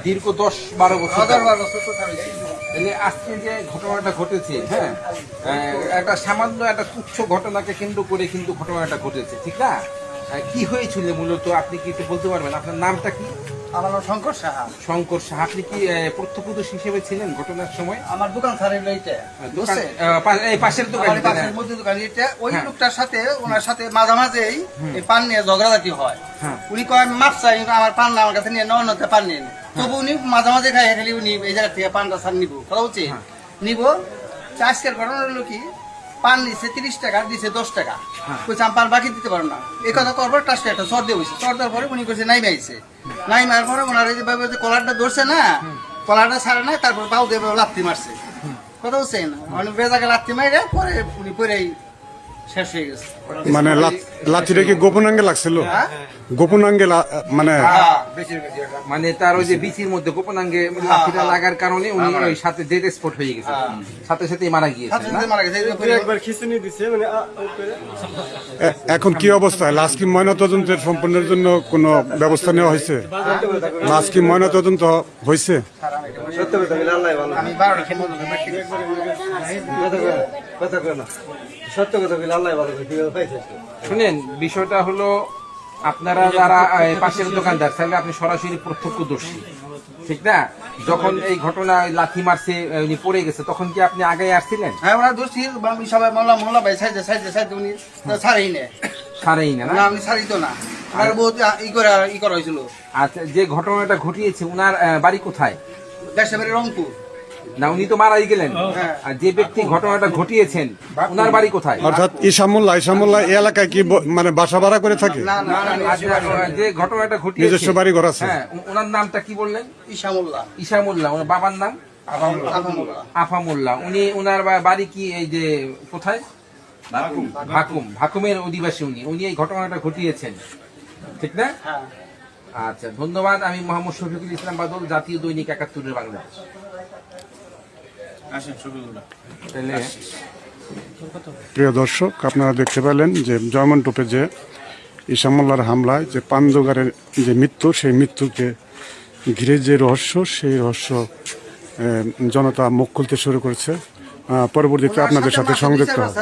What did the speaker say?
দীর্ঘ 10-12 বছর তাহলে আজকে যে ঘটনাটা ঘটেছে, হ্যাঁ, একটা সামান্য একটা তুচ্ছ ঘটনাকে কেন্দ্র করে কিন্তু ঘটনাটা ঘটেছে, ঠিক না? কি হয়েছিল মূলত আপনি কি একটু বলতে পারবেন? আপনার নামটা কি? আমার নাম শঙ্কর সাহা। শঙ্কর সাহা। আপনি কি প্রত্যক্ষদর্শী হিসেবে ছিলেন ঘটনার সময়? আমার দোকান স্যার এগুলো এইটা এই পাশের দোকান, পাশের মধ্যে দোকান এটা। ওই লোকটার সাথে ওনার সাথে মাঝামাঝি এই পান নিয়ে ঝগড়াঝাটি হয়। উনি কয় আমি মাপ চাই, আমার পান আমার কাছে নিয়ে নতে পান নিয়ে তবু উনি মাঝামাঝি খাই খালি উনি এই জায়গা থেকে পানটা স্যার নিবো কথা বলছি নিবো। আজকের ঘটনা হলো কি, পান নিচ্ছে 30 টাকা, দিচ্ছে 10 টাকা, বলছে আমি পান বাকি দিতে পারবো না। এই কথা করবার টাস্টে একটা চর দিয়ে বসে, চর দেওয়ার পরে উনি করছে নাই মাইছে, নাই মারার পরে ওনার যে কলারটা ধরছে না, কলারটা ছাড়ে না, তারপর পাও দিয়ে লাত্তি মারছে কথা বলছেন। মানে বেজাকে লাত্তি মারে পরে উনি পরেই শেষ হয়ে গেছে। মানে লাঠিটা কি গোপনাঙ্গে লাগছিল? গোপনাঙ্গে মানে মানে তার ওই যে বিচির মধ্যে গোপনাঙ্গে লাঠিটা লাগার কারণে উনি ওই সাথে ডেড স্পট হয়ে গেছে, সাথে সাথে মারা গিয়েছে। এখন কি অবস্থা? লাশ কি ময়নাতদন্তের সম্পন্নের জন্য কোনো ব্যবস্থা নেওয়া হয়েছে? লাশ কি ময়নাতদন্ত হয়েছে? আমি 12টা খেয়ে সত্য কথা বলে আল্লাহ ভালো পাইছে। শুনেন, বিষয়টা হলো আপনারা যারা পাশের দোকানদার তাহলে আপনি সরাসরি প্রত্যক্ষদর্শী, ঠিক না? যখন এই ঘটনা লাথি মারছে উনি পড়ে গেছে তখন কি আপনি আগে আসছিলেন? হ্যাঁ, ওরা দোষী সবাই মোল্লা ভাই সাইডে সাইডে সাইডে উনি ছাড়েই নেয়, ছাড়েই না? না আমি ছাড়িত না, ওনার বহুত ই করা হয়েছিল। আচ্ছা, যে ঘটনাটা ঘটিয়েছে উনার বাড়ি কোথায়? দেশের বাড়ি রংপুর। না, উনি তো মারাই গেলেন, আর যে ব্যক্তি ঘটনাটা ঘটিয়েছেন উনার বাড়ি কোথায়? অর্থাৎ ইসামুল্লাহ এই এলাকায় কি মানে বাসা ভাড়া করে থাকে? যে ঘটনাটা ঘটিয়েছে নিজস্ব বাড়ি ঘর আছে? হ্যাঁ, ওনার নামটা কি বললেন? ইসামুল্লাহ। ইসামুল্লাহ। ওনার বাবার নাম আফামুল্লাহ। উনি ওনার বাড়ি কি এই যে কোথায়? ভাকুমের অধিবাসী উনি। উনি এই ঘটনাটা ঘটিয়েছেন, ঠিক না? আচ্ছা, ধন্যবাদ। আমি মোহাম্মদ শফিকুল ইসলাম বাদল, জাতীয় দৈনিক ৭১ বাংলা। প্রিয় দর্শক, আপনারা দেখতে পেলেন যে জয়মন্টপে যে ইসামুল্লাহর হামলায় যে পান জোগাড়ের যে মৃত্যু, সেই মৃত্যুকে ঘিরে যে রহস্য, সেই রহস্য জনতা মুখ খুলতে শুরু করেছে। পরবর্তীতে আপনাদের সাথে সংযুক্ত হবে।